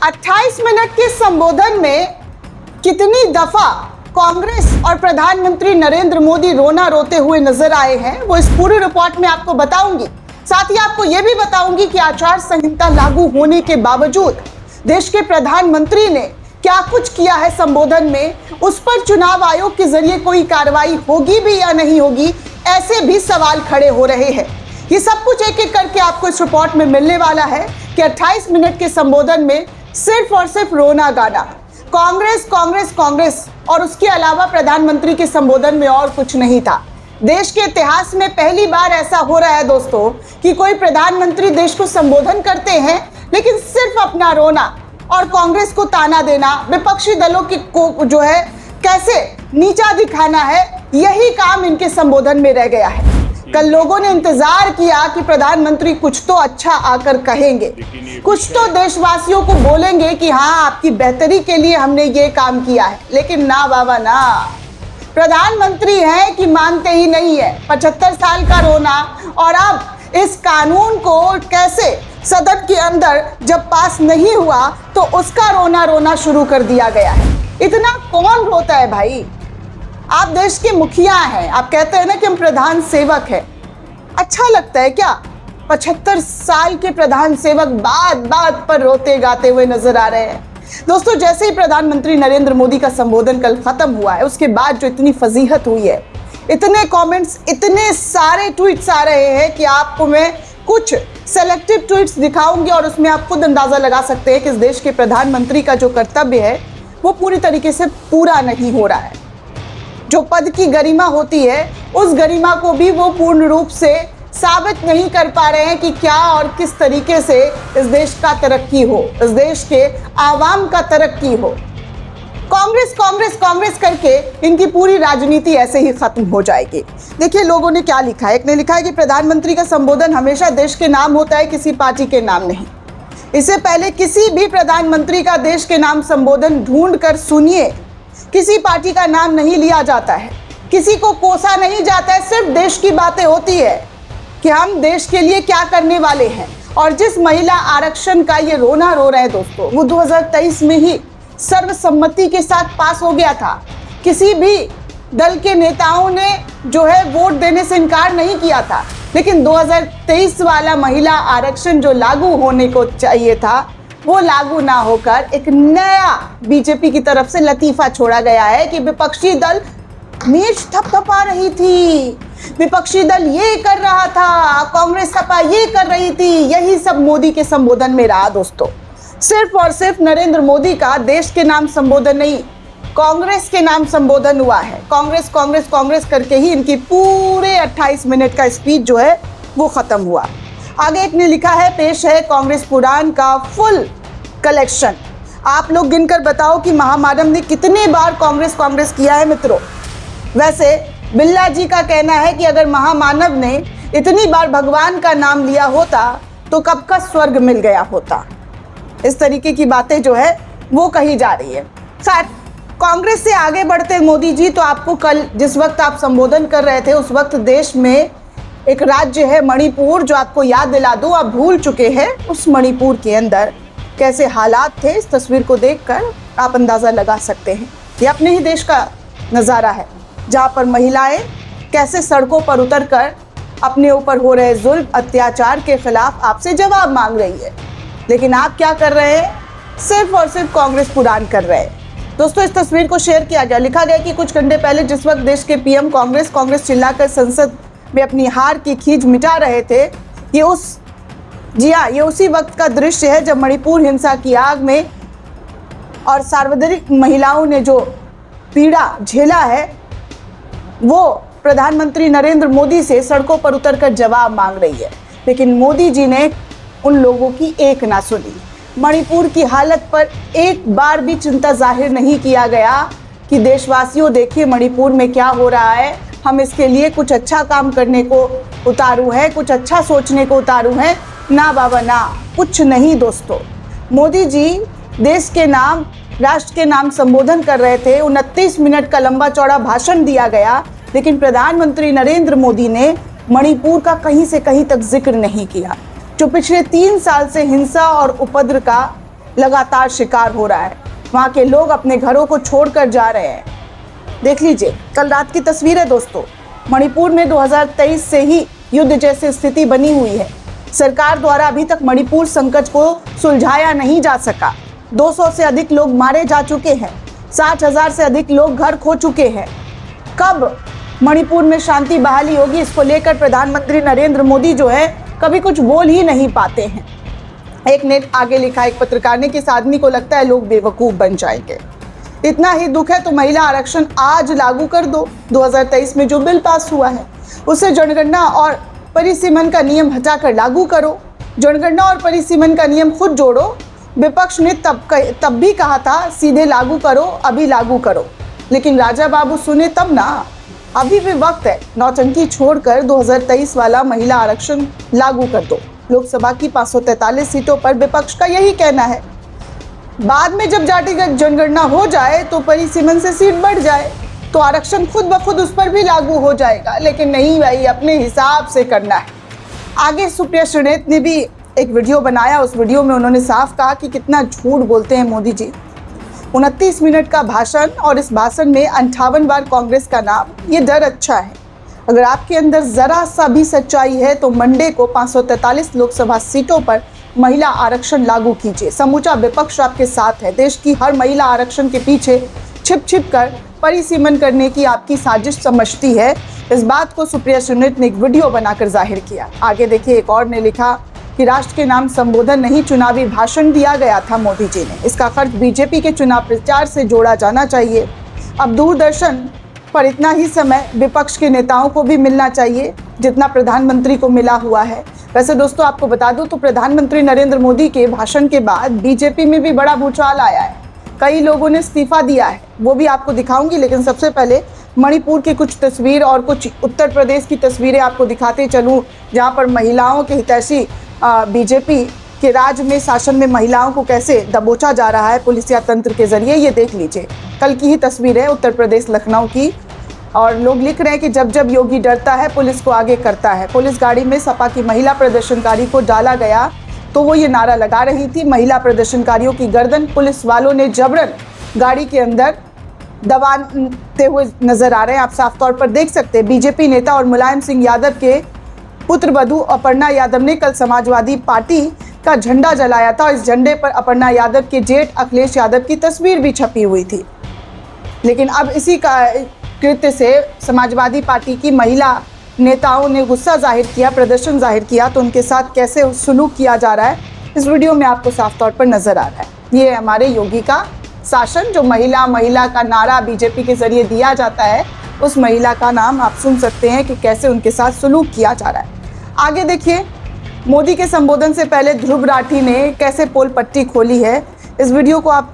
28 minute के संबोधन में कितनी दफा कांग्रेस और प्रधानमंत्री नरेंद्र मोदी रोना रोते हुए नजर आए हैं, वो इस पूरी रिपोर्ट में आपको बताऊंगी। साथ ही आपको यह भी बताऊंगी कि आचार संहिता लागू होने के बावजूद देश के प्रधानमंत्री ने क्या कुछ किया है संबोधन में, उस पर चुनाव आयोग के जरिए कोई कार्रवाई होगी भी या नहीं होगी, ऐसे भी सवाल खड़े हो रहे हैं। ये सब कुछ एक एक करके आपको इस रिपोर्ट में मिलने वाला है कि 28 मिनट के संबोधन में सिर्फ और सिर्फ रोना गाना, कांग्रेस कांग्रेस कांग्रेस, और उसके अलावा प्रधानमंत्री के संबोधन में और कुछ नहीं था। देश के इतिहास में पहली बार ऐसा हो रहा है दोस्तों कि कोई प्रधानमंत्री देश को संबोधन करते हैं लेकिन सिर्फ अपना रोना और कांग्रेस को ताना देना, विपक्षी दलों को जो है कैसे नीचा दिखाना है, यही काम इनके संबोधन में रह गया है। कल लोगों ने इंतजार किया कि प्रधानमंत्री कुछ तो अच्छा आकर कहेंगे, कुछ तो देशवासियों को बोलेंगे कि हाँ आपकी बेहतरी के लिए हमने ये काम किया है, लेकिन ना बाबा ना, प्रधानमंत्री हैं कि मानते ही नहीं है। 75 साल का रोना, और अब इस कानून को कैसे सदन के अंदर जब पास नहीं हुआ तो उसका रोना शुरू कर दिया गया है। इतना कौन रोता है भाई? आप देश के मुखिया हैं, आप कहते हैं ना कि हम प्रधान सेवक हैं, अच्छा लगता है क्या? 75 साल के प्रधान सेवक बात बात पर रोते गाते हुए नजर आ रहे हैं। दोस्तों, जैसे ही प्रधानमंत्री नरेंद्र मोदी का संबोधन कल खत्म हुआ है, उसके बाद जो इतनी फजीहत हुई है, इतने कमेंट्स, इतने सारे ट्वीट्स आ रहे हैं कि आपको मैं कुछ सेलेक्टिव ट्वीट्स दिखाऊंगी और उसमें आप खुद अंदाजा लगा सकते हैं कि इस देश के प्रधानमंत्री का जो कर्तव्य है वो पूरी तरीके से पूरा नहीं हो रहा है। जो पद की गरिमा होती है, उस गरिमा को भी वो पूर्ण रूप से साबित नहीं कर पा रहे हैं कि क्या और किस तरीके से इस देश का तरक्की हो, इस देश के आवाम का तरक्की हो। कांग्रेस कांग्रेस कांग्रेस करके इनकी पूरी राजनीति ऐसे ही खत्म हो जाएगी। देखिए लोगों ने क्या लिखा है। एक ने लिखा है कि प्रधानमंत्री का संबोधन हमेशा देश के नाम होता है, किसी पार्टी के नाम नहीं। इससे पहले किसी भी प्रधानमंत्री का देश के नाम संबोधन ढूंढ कर सुनिए, किसी पार्टी का नाम नहीं लिया जाता है, किसी को कोसा नहीं जाता है, सिर्फ देश की बातें होती है कि हम देश के लिए क्या करने वाले हैं। और जिस महिला आरक्षण का ये रोना रो रहे हैं दोस्तों, वो 2023 में ही सर्वसम्मति के साथ पास हो गया था। किसी भी दल के नेताओं ने जो है वोट देने से इनकार नहीं किया था, लेकिन 2023 वाला महिला आरक्षण जो लागू होने को चाहिए था वो लागू ना होकर एक नया बीजेपी की तरफ से लतीफा छोड़ा गया है कि विपक्षी दल मीच थपथपा रही थी, विपक्षी दल ये कर रहा था, कांग्रेस सपा ये कर रही थी। यही सब मोदी के संबोधन में रहा दोस्तों। सिर्फ और सिर्फ नरेंद्र मोदी का देश के नाम संबोधन नहीं, कांग्रेस के नाम संबोधन हुआ है। कांग्रेस कांग्रेस कांग्रेस करके ही इनकी पूरे 28 मिनट का स्पीच जो है वो खत्म हुआ। आगे एक ने लिखा है, पेश है कांग्रेस पुराण का फुल कलेक्शन। आप लोग गिनकर बताओ कि महामानव ने कितने बार कांग्रेस कांग्रेस किया है मित्रों। वैसे बिल्ला जी का कहना है कि अगर महामानव ने इतनी बार भगवान का नाम लिया होता तो कब का स्वर्ग मिल गया होता। इस तरीके की बातें जो है वो कही जा रही है। खैर, कांग्रेस से आगे बढ़ते मोदी जी, तो आपको कल जिस वक्त आप संबोधन कर रहे थे उस वक्त देश में एक राज्य है मणिपुर, जो आपको याद दिला दूं, आप भूल चुके हैं उस मणिपुर के अंदर कैसे हालात थे। इस तस्वीर को देखकर आप अंदाज़ा लगा सकते हैं। ये अपने ही देश का नज़ारा है जहाँ पर महिलाएं कैसे सड़कों पर उतरकर अपने ऊपर हो रहे जुल्म अत्याचार के खिलाफ आपसे जवाब मांग रही है। लेकिन आप क्या कर रहे हैं? सिर्फ और सिर्फ कांग्रेस पुराण कर रहे हैं। दोस्तों, इस तस्वीर को शेयर किया गया। लिखा गया कि कुछ घंटे पहले जिस वक्त देश के पीएम कांग्रेस कांग्रेस चिल्लाकर संसद में अपनी हार की खींच मिटा रहे थे, ये उसी वक्त का दृश्य है जब मणिपुर हिंसा की आग में और सार्वजनिक महिलाओं ने जो पीड़ा झेला है वो प्रधानमंत्री नरेंद्र मोदी से सड़कों पर उतरकर जवाब मांग रही है। लेकिन मोदी जी ने उन लोगों की एक ना सुनी। मणिपुर की हालत पर एक बार भी चिंता जाहिर नहीं किया गया कि देशवासियों देखिए मणिपुर में क्या हो रहा है, हम इसके लिए कुछ अच्छा काम करने को उतारू हैं, कुछ अच्छा सोचने को उतारू हैं। ना बाबा ना, कुछ नहीं दोस्तों। मोदी जी देश के नाम, राष्ट्र के नाम संबोधन कर रहे थे। 29 मिनट का लंबा चौड़ा भाषण दिया गया, लेकिन प्रधानमंत्री नरेंद्र मोदी ने मणिपुर का कहीं से कहीं तक जिक्र नहीं किया, जो पिछले 3 साल से हिंसा और उपद्रव का लगातार शिकार हो रहा है। वहाँ के लोग अपने घरों को छोड़कर जा रहे हैं। देख लीजिए कल रात की तस्वीर है दोस्तों। मणिपुर में 2023 से ही युद्ध जैसी स्थिति बनी हुई है। सरकार द्वारा अभी तक मणिपुर संकट को सुलझाया नहीं जा सका। 200 से अधिक लोग मारे जा चुके हैं। 60,000 से अधिक लोग घर खो चुके हैं। कब मणिपुर में शांति बहाली होगी, इसको लेकर प्रधानमंत्री नरेंद्र मोदी जो है कभी कुछ बोल ही नहीं पाते हैं। एक ने आगे लिखा, एक पत्रकार ने, कि इस आदमी को लगता है लोग बेवकूफ बन जाएंगे। इतना ही दुख है तो महिला आरक्षण आज लागू कर दो। 2023 में जो बिल पास हुआ है उसे जनगणना और परिसीमन का नियम हटाकर लागू करो। जनगणना और परिसीमन का नियम खुद जोड़ो। विपक्ष ने तब भी कहा था सीधे लागू करो, अभी लागू करो, लेकिन राजा बाबू सुने तब ना। अभी भी वक्त है, नौटंकी छोड़कर 2023 वाला महिला आरक्षण लागू कर दो। लोकसभा की 543 सीटों पर विपक्ष का यही कहना है। बाद में जब जातिगत जनगणना हो जाए तो परिसीमन से सीट बढ़ जाए तो आरक्षण खुद ब खुद उस पर भी लागू हो जाएगा, लेकिन नहीं भाई, अपने हिसाब से करना है। आगे सुप्रिया श्रीनेत ने भी एक वीडियो बनाया। उस वीडियो में उन्होंने साफ कहा कि कितना झूठ बोलते हैं मोदी जी। 29 मिनट का भाषण और इस भाषण में 58 बार कांग्रेस का नाम। ये डर अच्छा है। अगर आपके अंदर जरा सा भी सच्चाई है तो मंडे को 543 लोकसभा सीटों पर महिला आरक्षण लागू कीजिए। समूचा विपक्ष आपके साथ है। देश की हर महिला आरक्षण के पीछे छिप छिप कर परिसीमन करने की आपकी साजिश समझती है। इस बात को सुप्रिया श्रीनेत ने एक वीडियो बनाकर जाहिर किया। आगे देखिए, एक और ने लिखा कि राष्ट्र के नाम संबोधन नहीं, चुनावी भाषण दिया गया था मोदी जी ने। इसका खर्च बीजेपी के चुनाव प्रचार से जोड़ा जाना चाहिए। अब दूरदर्शन पर इतना ही समय विपक्ष के नेताओं को भी मिलना चाहिए जितना प्रधानमंत्री को मिला हुआ है। वैसे दोस्तों आपको बता दूं तो प्रधानमंत्री नरेंद्र मोदी के भाषण के बाद बीजेपी में भी बड़ा भूचाल आया है। कई लोगों ने इस्तीफा दिया है, वो भी आपको दिखाऊंगी, लेकिन सबसे पहले मणिपुर की कुछ तस्वीर और कुछ उत्तर प्रदेश की तस्वीरें आपको दिखाते चलूँ, जहाँ पर महिलाओं के हितैषी बीजेपी के राज में, शासन में महिलाओं को कैसे दबोचा जा रहा है पुलिसिया तंत्र के जरिए। ये देख लीजिए, कल की ही तस्वीर है उत्तर प्रदेश लखनऊ की। और लोग लिख रहे हैं कि जब जब योगी डरता है पुलिस को आगे करता है। पुलिस गाड़ी में सपा की महिला प्रदर्शनकारी को डाला गया तो वो ये नारा लगा रही थी। महिला प्रदर्शनकारियों की गर्दन पुलिस वालों ने जबरन गाड़ी के अंदर दबाते हुए नजर आ रहे हैं। आप साफ तौर पर देख सकते हैं। बीजेपी नेता और मुलायम सिंह यादव के पुत्रवधू अपर्णा यादव ने कल समाजवादी पार्टी का झंडा जलाया था और इस झंडे पर अपर्णा यादव के जेठ अखिलेश यादव की तस्वीर भी छपी हुई थी। लेकिन अब इसी का कृत्य से समाजवादी पार्टी की महिला नेताओं ने गुस्सा जाहिर किया, प्रदर्शन जाहिर किया, तो उनके साथ कैसे सुलूक किया जा रहा है इस वीडियो में आपको साफ तौर पर नजर आ रहा है। ये हमारे योगी का शासन, जो महिला का नारा बीजेपी के जरिए दिया जाता है, उस महिला का नाम आप सुन सकते हैं कि कैसे उनके साथ सुलूक किया जा रहा है। आगे देखिए, मोदी के संबोधन से पहले ध्रुव राठी ने कैसे पोल पट्टी खोली है, इस वीडियो को आप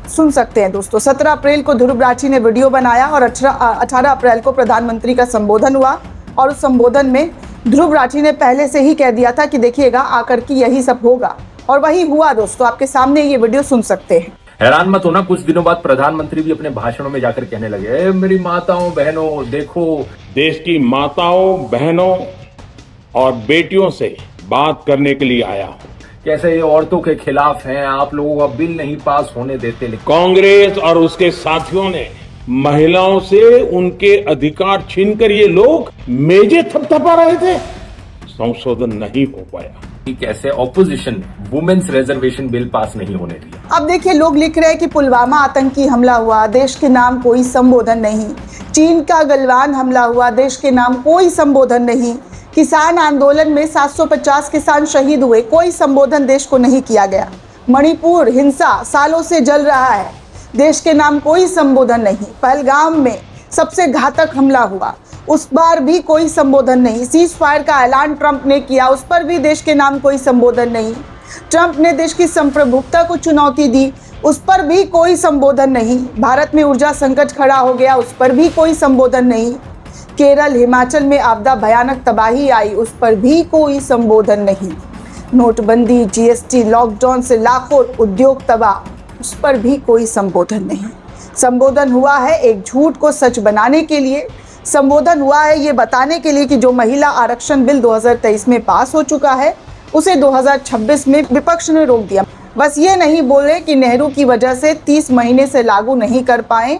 सुन सकते हैं दोस्तों। 17 अप्रैल को ध्रुव राठी ने वीडियो बनाया और 18 अप्रैल को प्रधानमंत्री का संबोधन हुआ और उस संबोधन में ध्रुव राठी ने पहले से ही कह दिया था कि देखिएगा आकर के यही सब होगा, और वही हुआ दोस्तों। आपके सामने ये वीडियो सुन सकते हैं। हैरान मत होना, कुछ दिनों बाद प्रधानमंत्री भी अपने भाषणों में जाकर कहने लगे, मेरी माताओं बहनों देखो, देश की माताओं बहनों और बेटियों से बात करने के लिए आया हूं। कैसे ये औरतों के खिलाफ हैं, आप लोगों का बिल नहीं पास होने देते। कांग्रेस और उसके साथियों ने महिलाओं से उनके अधिकार छीनकर ये लोग मेजे थपथपा रहे थे, संशोधन नहीं हो पाया। कैसे opposition women's reservation bill pass नहीं होने दिया। अब देखिए, लोग लिख रहे हैं कि पुलवामा आतंकी हमला हुआ, देश के नाम कोई संबोधन नहीं। चीन का गलवान हमला हुआ, देश के नाम कोई संबोधन नहीं। किसान आंदोलन में 750 किसान शहीद हुए, कोई संबोधन देश को नहीं किया गया। मणिपुर हिंसा सालों से जल रहा है, देश के नाम कोई संबोधन नहीं। पहलगाम में सबसे घातक हमला हुआ, उस बार भी कोई संबोधन नहीं। सीज फायर का ऐलान ट्रंप ने किया, उस पर भी देश के नाम कोई संबोधन नहीं। ट्रंप ने देश की संप्रभुता को चुनौती दी, उस पर भी कोई संबोधन नहीं। भारत में ऊर्जा संकट खड़ा हो गया, उस पर भी कोई संबोधन नहीं। केरल हिमाचल में आपदा भयानक तबाही आई, उस पर भी कोई संबोधन नहीं। नोटबंदी, जीएसटी, लॉकडाउन से लाखों उद्योग तबाह, उस पर भी कोई संबोधन नहीं। संबोधन हुआ है एक झूठ को सच बनाने के लिए, संबोधन हुआ है ये बताने के लिए कि जो महिला आरक्षण बिल 2023 में पास हो चुका है उसे 2026 में विपक्ष ने रोक दिया। बस ये नहीं बोले कि नेहरू की वजह से 30 महीने से लागू नहीं कर पाए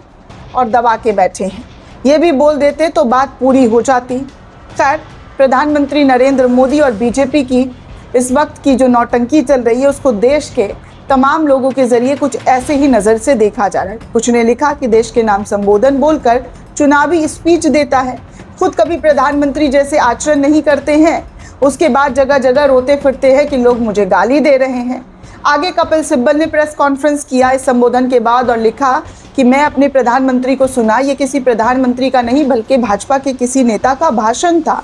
और दबा के बैठे हैं। ये भी बोल देते तो बात पूरी हो जाती। खैर, प्रधानमंत्री नरेंद्र मोदी और बीजेपी की इस वक्त की जो नौटंकी चल रही है उसको देश के तमाम लोगों के जरिए कुछ ऐसे ही नज़र से देखा जा रहा है। कुछ ने लिखा कि देश के नाम संबोधन बोलकर चुनावी स्पीच देता है, खुद कभी प्रधानमंत्री जैसे आचरण नहीं करते हैं, उसके बाद जगह जगह रोते फिरते हैं कि लोग मुझे गाली दे रहे हैं। आगे कपिल सिब्बल ने प्रेस कॉन्फ्रेंस किया इस संबोधन के बाद और लिखा कि मैं अपने प्रधानमंत्री को सुना, ये किसी प्रधानमंत्री का नहीं बल्कि भाजपा के किसी नेता का भाषण था,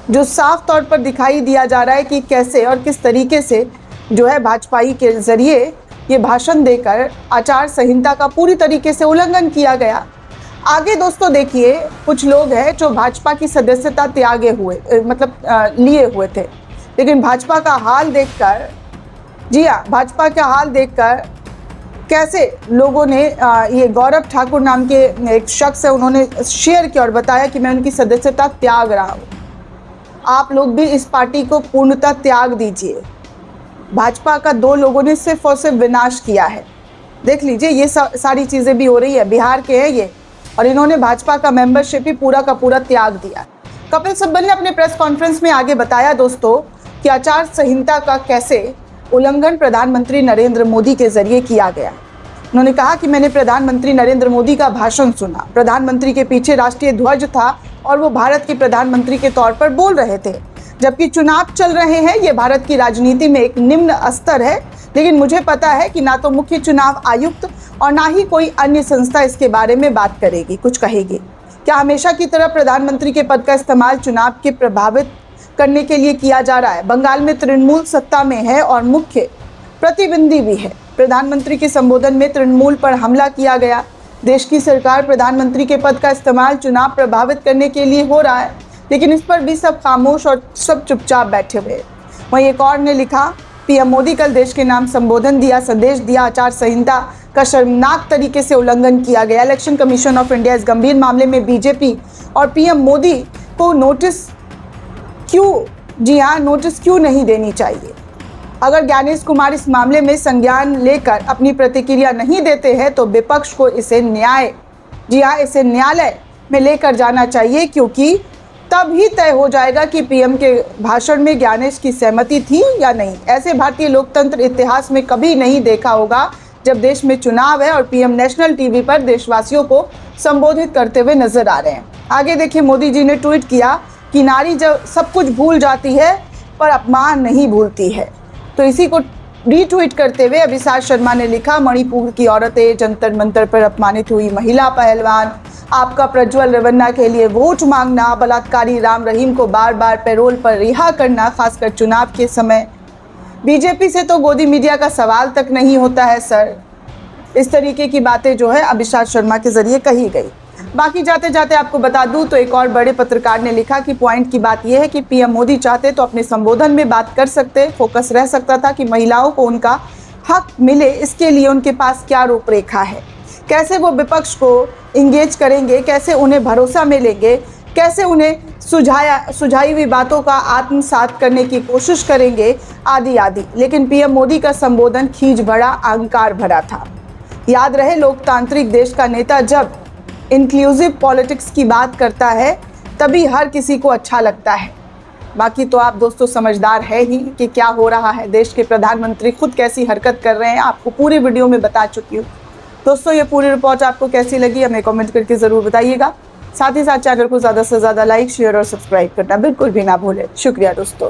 जो साफ तौर पर दिखाई दिया जा रहा है कि कैसे और किस तरीके से जो है भाजपाई के जरिए ये भाषण देकर आचार संहिता का पूरी तरीके से उल्लंघन किया गया। आगे दोस्तों देखिए, कुछ लोग हैं जो भाजपा की सदस्यता त्यागे हुए लिए हुए थे, लेकिन भाजपा का हाल देखकर, जी हाँ, भाजपा का हाल देखकर कैसे लोगों ने ये गौरव ठाकुर नाम के एक शख्स है, उन्होंने शेयर किया और बताया कि मैं उनकी सदस्यता त्याग रहा हूँ। आप लोग भी इस पार्टी को पूर्णतः त्याग दीजिए। भाजपा का 2 लोगों ने सिर्फ और सिर्फ विनाश किया है। देख लीजिए, ये सारी चीज़ें भी हो रही है। बिहार के हैं ये, और इन्होंने भाजपा का मेंबरशिप ही पूरा का पूरा त्याग दिया। कपिल सिब्बल ने अपने प्रेस कॉन्फ्रेंस में आगे बताया दोस्तों कि आचार संहिता का कैसे उल्लंघन प्रधानमंत्री नरेंद्र मोदी के जरिए किया गया। उन्होंने कहा कि मैंने प्रधानमंत्री नरेंद्र मोदी का भाषण सुना। प्रधानमंत्री के पीछे राष्ट्रीय ध्वज था और वो भारत के प्रधानमंत्री के तौर पर बोल रहे थे, जबकि चुनाव चल रहे हैं। ये भारत की राजनीति में एक निम्न स्तर है, लेकिन मुझे पता है कि ना तो मुख्य चुनाव आयुक्त और ना ही कोई अन्य संस्था इसके बारे में बात करेगी, कुछ कहेगी। क्या हमेशा की तरह प्रधानमंत्री के पद का इस्तेमाल चुनाव के प्रभावित करने के लिए किया जा रहा है? बंगाल में तृणमूल सत्ता में है और मुख्य प्रतिद्वंदी भी है। प्रधानमंत्री के संबोधन में तृणमूल पर हमला किया गया। देश की सरकार प्रधानमंत्री के पद का इस्तेमाल चुनाव प्रभावित करने के लिए हो रहा है, लेकिन इस पर भी सब खामोश और सब चुपचाप बैठे हुए। वहीं एक और ने लिखा, पीएम मोदी कल देश के नाम संबोधन दिया, संदेश दिया, आचार संहिता का शर्मनाक तरीके से उल्लंघन किया गया। इलेक्शन कमीशन ऑफ इंडिया इस गंभीर मामले में बीजेपी और पीएम मोदी को नोटिस क्यों नहीं देनी चाहिए? अगर ज्ञानेश कुमार इस मामले में संज्ञान लेकर अपनी प्रतिक्रिया नहीं देते हैं तो विपक्ष को इसे न्यायालय में लेकर जाना चाहिए, क्योंकि तब ही तय हो जाएगा कि पीएम के भाषण में ज्ञानेश की सहमति थी या नहीं। ऐसे भारतीय लोकतंत्र इतिहास में कभी नहीं देखा होगा जब देश में चुनाव है और पीएम नेशनल टीवी पर देशवासियों को संबोधित करते हुए नजर आ रहे हैं। आगे देखिए, मोदी जी ने ट्वीट किया कि नारी जब सब कुछ भूल जाती है पर अपमान नहीं भूलती है। तो इसी को रीट्वीट करते हुए अभिषेक शर्मा ने लिखा, मणिपुर की औरतें जंतर मंतर पर अपमानित हुई, महिला पहलवान आपका प्रज्वल रेवन्ना के लिए वोट मांगना, बलात्कारी राम रहीम को बार बार पैरोल पर रिहा करना, खासकर चुनाव के समय। बीजेपी से तो गोदी मीडिया का सवाल तक नहीं होता है सर। इस तरीके की बातें जो है अभिषेक शर्मा के जरिए कही गई। बाकी जाते जाते आपको बता दूं तो एक और बड़े पत्रकार ने लिखा कि पॉइंट की बात यह है कि पीएम मोदी चाहते तो अपने संबोधन में बात कर सकते, फोकस रह सकता था कि महिलाओं को उनका हक मिले, इसके लिए उनके पास क्या रूपरेखा है, कैसे वो विपक्ष को इंगेज करेंगे, कैसे उन्हें भरोसा में लेंगे, कैसे उन्हें सुझाई हुई बातों का आत्मसात करने की कोशिश करेंगे, आदि आदि। लेकिन पीएम मोदी का संबोधन खींच भरा, अहंकार भरा था। याद रहे, लोकतांत्रिक देश का नेता जब इंक्लूसिव पॉलिटिक्स की बात करता है तभी हर किसी को अच्छा लगता है। बाकी तो आप दोस्तों समझदार है ही कि क्या हो रहा है, देश के प्रधानमंत्री खुद कैसी हरकत कर रहे हैं, आपको पूरी वीडियो में बता चुकी हूँ। दोस्तों, ये पूरी रिपोर्ट आपको कैसी लगी हमें कमेंट करके ज़रूर बताइएगा। साथ ही साथ चैनल को ज़्यादा से ज़्यादा लाइक, शेयर और सब्सक्राइब करना बिल्कुल भी ना भूलें। शुक्रिया दोस्तों।